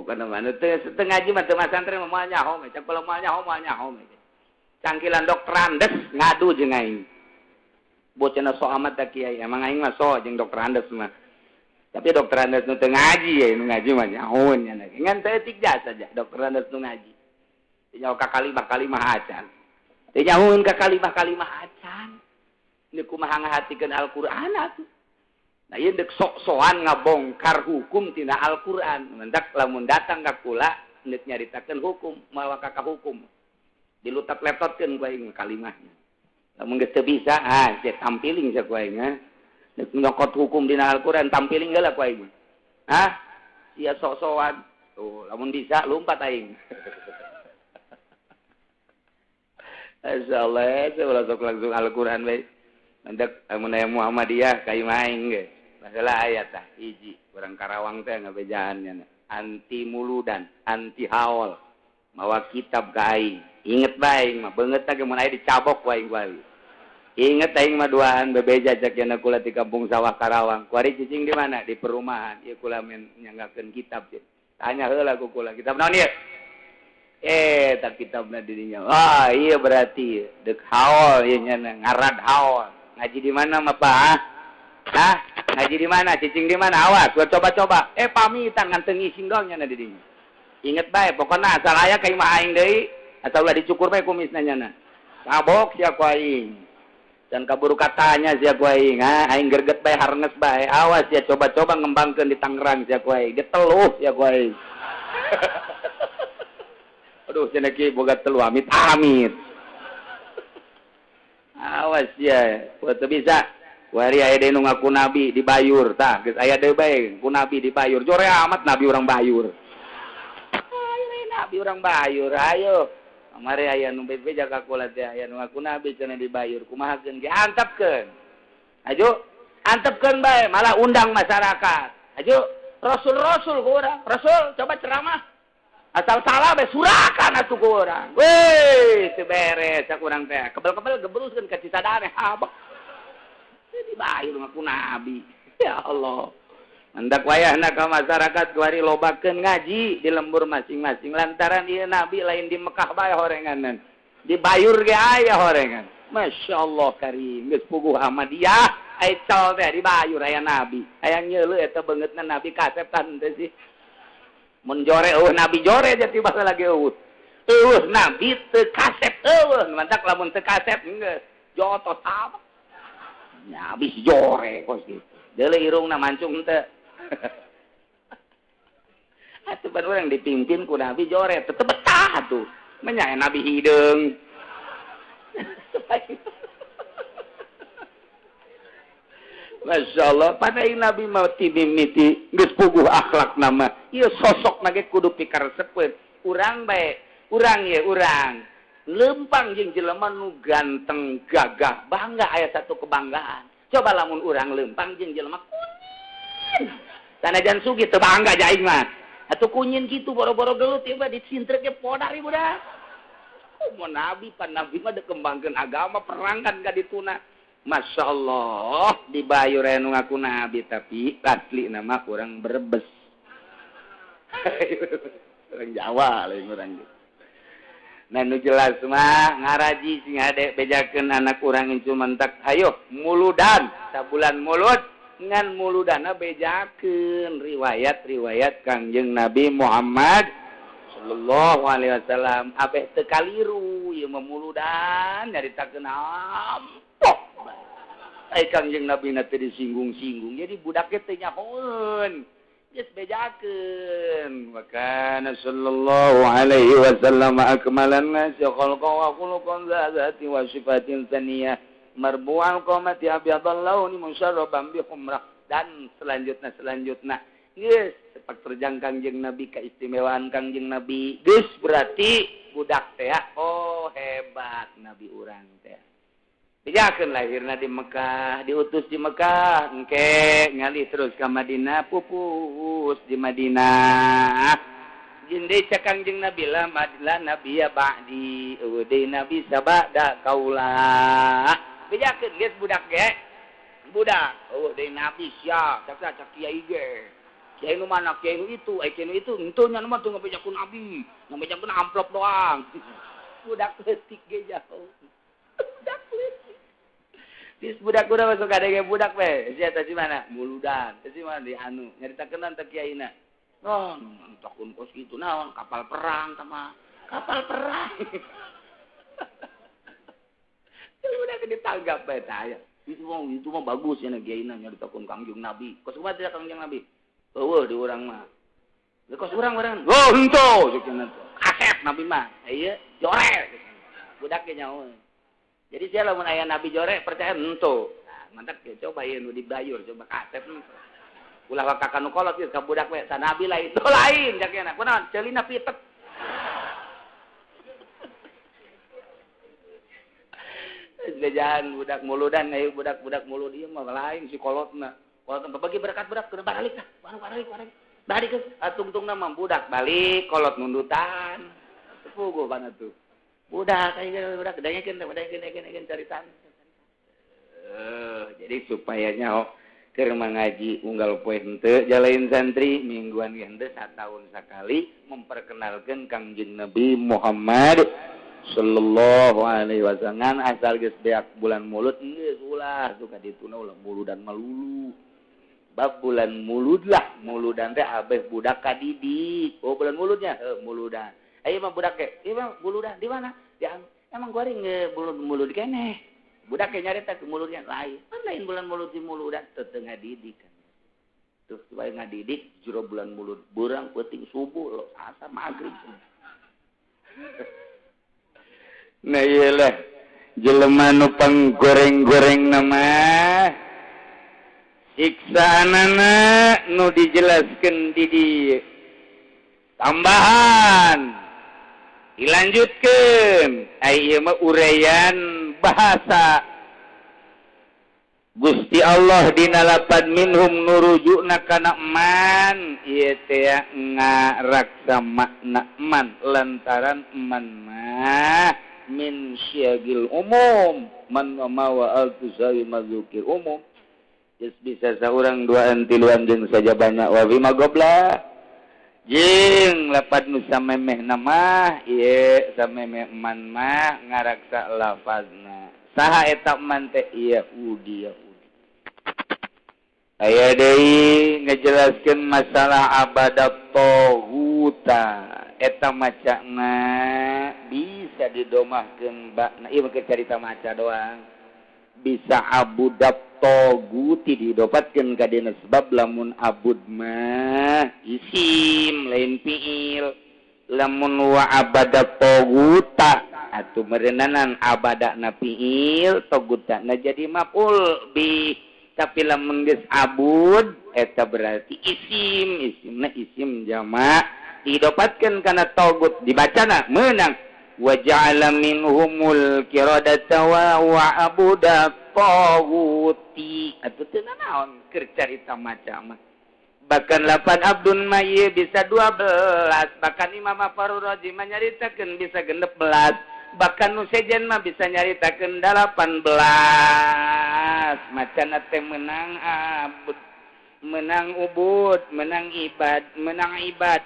Bukan mana teu ngaji mah teu masantren moal nyaho, cak kalau moal nyaho. Cangkilan dokter Andes ngadu jeung aing. Bocana so amat da kiai, emang aing mah so jeung dokter Andes mah. Tapi dokter Andes nu teu ngaji ya, nu ngaji mah nyahoun nya. Ngan teu etik jasa saja dokter Andes nu ngaji. Nyaho ka kalimah acan. Teu nyahoun ka kalimah acan. Ini kumaha ngahatikeun Al-Qur'an atuh. Nah ieu deuk sok-sokan ngabongkar hukum tina Al-Qur'an. Mendak lamun datang ka kula neuk nyaritakeun hukum, mawa ka hukum. Dilutat-lepotkeun ku aing kalimahnya. Lamun geus teu bisa, cek tampiling sa ku aing. Neuk nyokot hukum dina Al-Qur'an tampiling heula ku aing. Sia sok-sokan. Tuh, lamun bisa lumpat aing. Masyaallah, saya sok langsung Al-Qur'an bae. Mendak mun aya Muhammadiyah kayu maing ge. Masalah ayat tah hiji, urang Karawang teh ngabejaannya anti muludan, anti haul. Mawa kitab ka aing. Inget bae mah beungeut teh mun aya dicabok wae aing. Inget aing mah duaan bebeja cak yana kula di kampung sawah Karawang. Kuari cicing di mana? Di perumahan. Ieu kula men nyanggakeun kitab. Tanya heula ku kula, kitab naon ieu? Tak kitabna di dinya. Iya berarti deuk haul ieu nya ngarad haul. Ngaji di mana mah Pak? Ngaji di mana? Cicing di mana? Awas, gua coba-coba. Pamitan ngan teu ngising doang nya di dinya. Inget bae, pokona asal aya ka imah aing deui, asal ulah dicukur bae kumisna nya. Sabok sia ku aing. Dan kaburu katanya sia ku aing, aing gerget bae harnes bae. Awas ya coba-coba ngembangkeun di Tangerang sia ku aing. Diteluh sia ku aing. Aduh, cenah kieu boga telu amit-amit. Awas ya, teu bisa. Wari aya deui nu ngaku nabi di Bayur tah, geus aya deui bae ku nabi di Bayur. Jore amat nabi urang Bayur. Nabi urang Bayur, ayo. Mari aya nu bebeja ka kula teh, aya nu ngaku nabi cenah di Bayur. Kumahakeun ge antepkeun. Ajo, antepkeun bae, malah undang masyarakat. Ajo, rasul-rasul ku urang. Rasul, coba ceramah. Asal salah be surakan atuh ku urang. Weh, teu beres sak urang teh. Kebel-kebel gebruskeun ka Cisadane habak. Di Bayur ngaku nabi. Ya Allah. Mendak wayahna ka masyarakat kuari lobakeun ngaji di lembur masing-masing lantaran ieu nabi lain di Mekah bae horenganan. Di Bayur ge aya horengan. Masyaallah karim, geus puguh Ahmadiyah, aya cal teh di Bayur aya nabi. Aya nyeuleuh eta beungeutna nabi kasetan teh sih. Mun jore nabi jore jadi bahasa lagi nabi teu kasep mantak lamun teu kasep geus jotos apa nya abis jore kos gitu deuleu irungna mancung teu atuh ban urang dipimpin ku nabi jore teu betah tuh menyae nabi hideung Masyaallah, pada nabi mati mimiti geus puguh akhlak nama. Ieu sosok nage kudu pikaresepkeun. Urang bae, urang ye urang. Lempang jeung jelema nu ganteng, gagah, bangga aya satu kebanggaan. Coba lamun urang lempang jeung jelema kunyin. Sanajan sugih teu bangga jaing mah. Atuh kunyin kitu boro-boro gelut ieu mah disintrek ge podar ieu budak. Mun nabi pan nabi mah dikembangkeun agama perangkan ka dituna. Masya Allah di Bayur nu ngaku nabi tapi asli nama kurang Brebes orang Jawa lain orang gitu. Nah nu jelas mah ngaraji sing ade bejakeun anak urang incu mentak hayo muludan sabulan mulut ngan muludana bejakeun riwayat Kangjeng Nabi Muhammad sallallahu alaihi wasallam abeh teu kaliru ieu memuludan nyaritakeun ampok Kangjeng Nabi na teu disinggung-singgung. Jadi budak teh nyahoeun. Geus bejakeun. Wa kana sallallahu alaihi wasallam akmalan nas khalqa wa khuluqan zati wa sifatin saniyah. Marbu'al qamati abyadal launi musyarraban bi humrah. Dan selanjutnya. Geus sepak terjang Kangjeng Nabi keistimewaan Kangjeng Nabi. Geus berarti budak teh hebat Nabi urang teh. Bejakeun lahirna di Mekah, diutus di Mekah, engke ngalih terus ke Madinah, pupus di Madinah. Jinde Kangjeng Nabi lah Madinah Nabi ya ba'di, deui Nabi sabada kaula. Bejakeun geus budak ge. Budak, deui Nabi sia, cak kiai ge. Kiai nu mana, kiai nu itu, entunya mah tuh ngabejakeun abi, ngabejakeun amplop doang. Budak leutik ge jauh. Budak leutik. Dis budak udah masuk ada ge budak we. Sia teh di mana? Muludan. Teh di mana di anu, nyaritakeun teh kiaina. Oh, takun kos gitu naon kapal perang sama kapal perang. Udah ditanggap bae tah. Itu mah bagus ya kiaina nyaritakeun Kangjeng Nabi. Kos kumaha teh Kangjeng Nabi? Eueuh di urang mah. Kos urang. Oh, henteu ceukna teh. Asep Nabi mah. Ieu jore. Budak ge nyaho. Jadi sia lamun aya Nabi jore percaya henteu. Nah, mantap coba ieu nu dibayur coba Asep. Ulah kakak nu kolot ieu ka budak we, sa Nabi lain. Itu lain jakena. Kunaon? Ceulina pitek. Jajan budak muludan aya budak-budak mulud ieu mah lain si kolotna. Kolot bagi berkat budak keur balik tah. Balik. Balik atungtungna mah budak balik kolot nundutan. Puguh bana tuh. Budak aya budak danyakeun caritan. Jadi supayanya keur mengaji unggal poe henteu jalain santri mingguan henteu satahun sakali memperkenalkan Kangjeng Nabi Muhammad sallallahu alaihi wasallam asal geus beak bulan Maulud geus ulah suka dituna ulah muludan malulu bab bulan Maulud lah muludan teh abeh budak kadidik bulan Mauludnya muludan aya mah budak ke ieu mah muludan di mana emang goreng bulan Maulud keneh budak ke nyarita ke mulutnya lain bulan mulut di muludan teteu ngadidik kan terus supaya ngadidik jero bulan mulut burang peuting subuh lo asar magrib nah iyalah jelema nu panggoreng-goreng nama siksaanana nu dijelaskeun di dieu tambahan dilanjutkeun aya mah uraian bahasa Gusti Allah dina lapan minhum nurujuna kana man ieu teh ngaraksa makna man lantaran man mah min syagil umum man mawa al-tusawi mazukir umum geus bisa saurang duaan tiluan jeung saja banyak wa bima gobla jeung lapad nu samemeh nama ieu samemeh man mah ngaraksa lafazna saha eta man teh Yahudi aya deui ngajelaskeun masalah abadat tauhuta eta macana bisa didomahkeun bakna ieu mah carita maca doang bisa abudat toguti didapatkeun ka dina sebab lamun abud mah isim lain fiil lamun wa abadat toguta atuh meureunanan abadana fiil togutana jadi maf'ul bi tapi lamun geus abud eta berarti isimna isim jamak didapatkeun kana togut dibacana meunang wa ja'ala minhumul qiradata wa abudat taguti atuh teu naon keur carita macam bahkan lapan abdun maye bisa 12 bahkan Imam Faruraji nyaritakeun bisa 16 bahkan nu sejen mah bisa nyaritakeun 18 macana teh menang abud menang ubud menang ibad menang abad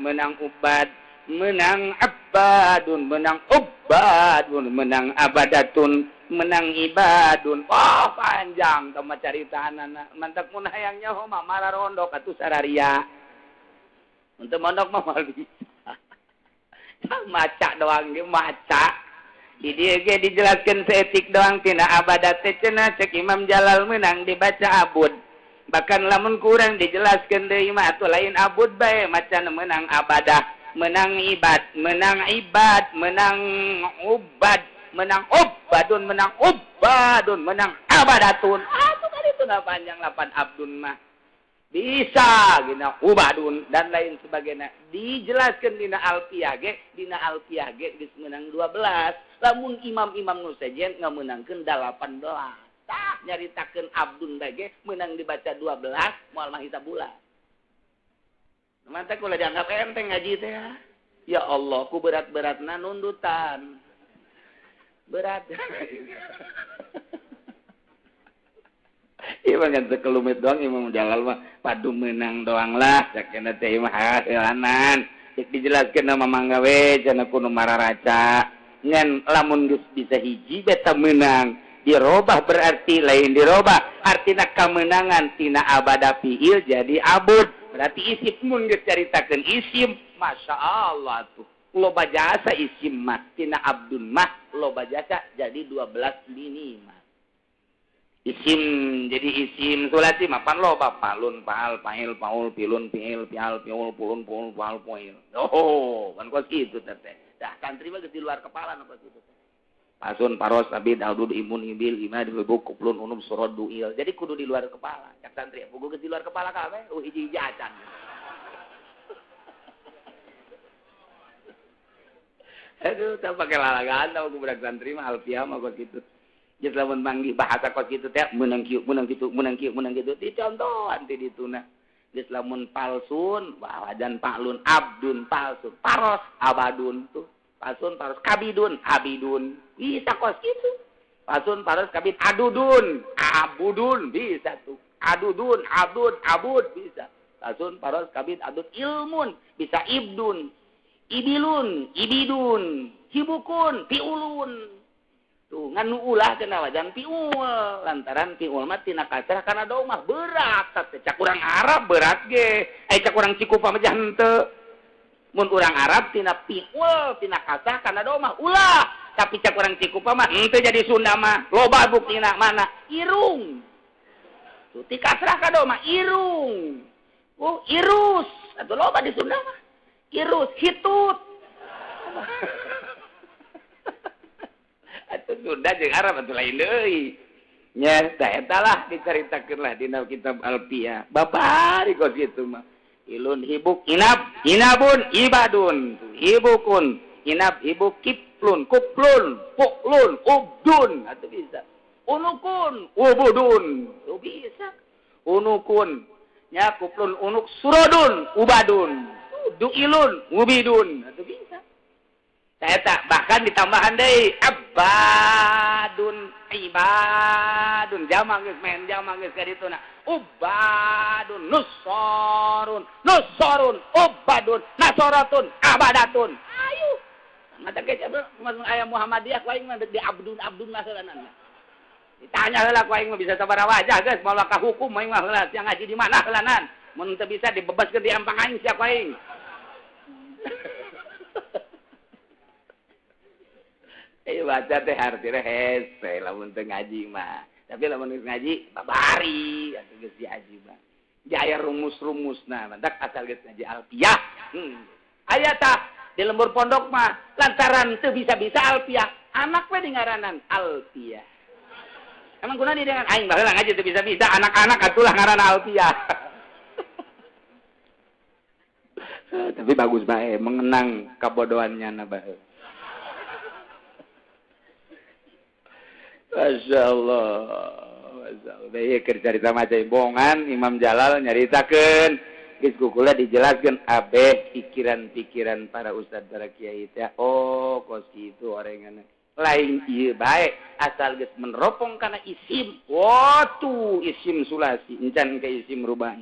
menang ubad menang abadun menang ubadun menang abadatun menang ibadun panjang tama caritaanana mantak mun hayang nyaho mah mararondok atuh sararia untuk mondok mah mal bisa maca doang ge maca di dieu ge dijelaskeun seetik doang tina abadat teh cenah cek Imam Jalal menang dibaca abud bahkan lamun kurang dijelaskeun deui mah atuh lain abud bae macana menang abadah menang ibad menang ubad menang ubadun menang ubadun menang abadatun atuh kan itu na panjang lapan abdun mah bisa gina ubadun dan lain sebagainya dijelaskeun dina alfiyah ge geus meunang 12 lamun imam-imam nu sejen ngameunangkeun 18 tah nyaritakeun abdun bae meunang dibaca 12 moal mah hisab bulan mantap kula dianggap enteng ngaji teh ya Allah ku berat-beratna nundutan berat Iya mah kan sekelumit doang Imam Jalal mah padu menang doang lah sakena teh mah halanan cek dijelaskeun nama manggawe cenah kudu mararaca ngan lamun geus bisa hiji beta menang dirobah berarti lain dirobah artina kemenangan tina abada fiil jadi abud berarti isim mun geus caritakeun isim masya Allah tuh loba jasa isim mah tina abdun mah loba jasa jadi 12 bini mah isim jadi isim sulasi mapan loba palun paal pail paul pilun piil pial piul pulun pul paal poil oh kan kos gitu teh dah santri mah di luar kepala apa gitu pasun paros abid aldud imun ibil ima dilebuk kuplun unum surod duil jadi kudu di luar kepala cak santri buku di luar kepala kabeh hiji-hiji acan aduh tak pakai lalagan tahu budak santri mah alfiah mah kos gitu jadi lamun manggih bahasa kos gitu teh menang kieu menang gitu dicontohan ti dituna geus lamun palsun wajan paklun abdun palsun paros abadun tuh palsun paros kabidun abidun bisa kos gitu palsun paros kabid adudun abudun bisa tuh adudun abdun abud bisa palsun paros kabid adud ilmun bisa ibdun ibilun ibidun hibukun piulun tuh nganu ulah cenah wajan piul lantaran piul mah tina kasrah kana daun mah berat teh cak urang Arab berat ge cak urang Cikupa mah henteu mun urang Arab tina piul tina kasrah kana daun mah ulah tapi cak urang Cikupa mah henteu jadi Sunda mah loba buktina mana irung tuh ti kasrah ka daun mah irung oh irus atuh loba di Sunda mah irus hitut atuh Sunda jeung Arab atuh lain deui nya tah eta lah dicaritakeun lah dina kitab Alfiah babari kos kitu mah ilun hibuk inab inabun ibadun hibukun inab hibuk kiplun kuplun puklun ubdun atuh bisa unukun ubudun tuh bisa unukun nya kuplun unuk surodun ubadun duilun ubidun atuh bisa saya tak bahkan ditambahan deui abadun ibadun jama geus men jama geus ka dituna ubadun nusorun ubadun nasoratun abadatun ayo mata kece aya Muhammadiyah ku aing mah di abdun masalanana ditanya heula ku aing mah bisa sabaraha wajah geus moal ka hukum aing mah heula yang ngaji di mana heulanan mun teu bisa dibebaskeun di ampang aing sia ku aing baca teh artinya hese lamun teu ngaji mah tapi lamun ngaji babari atuh geus diaji mah jaya rumus-rumusna mantak asal geus ngaji alfiah aya tah di lembur pondok mah lantaran teu bisa-bisa alfiah anak we ngaranan alfiah emang kunaon di dengan aing baheula ngaji teu bisa-bisa anak-anak atulah ngaranna alfiah tapi bagus bae mengenang kabodohannya na bae Masya Allah, iya cerita macam bongan Imam Jalal nyaritakeun, geus kukula dijelaskeun abeh pikiran-pikiran para ustad para kiai teh. Oh, kos kitu orangana. Lain ieu bae asal geus meneropong kana isim. Tuh isim sulasi, encan ke isim rubai.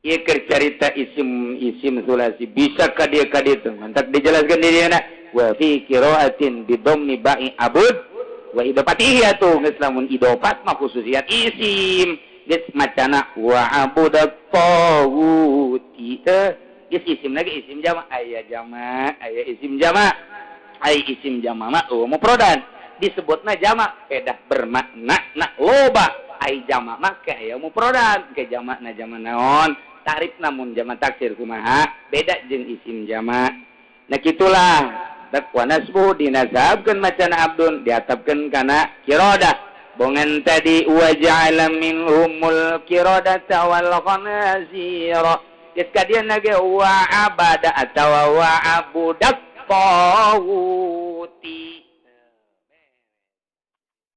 Ieu keur carita isim sulasi bisa ka dieu teh. Mantap dijelaskeun di dieu na. Wa fi qiraatin bi dhammi ba'i abud wa idopatihi atuh geus lamun idopat mah khususiat isim geus macana wa abudat tawuti teh geus isim lagi isim jama aya isim jama aya isim jama mah mufradan disebutna jama pedah bermakna loba aya jama mah ke aya mufradan ke jamakna jama naon takrif namun jama taksir kumaha beda jeung isim jama nah kitulah dakwa nasbu dinasabkeun macana abdun diatapkeun kana qiradah bongan tadi wa ja'ala minhumul qiradata wal khanazira geus kadiana ge wa abada atawa wa abudak tawuti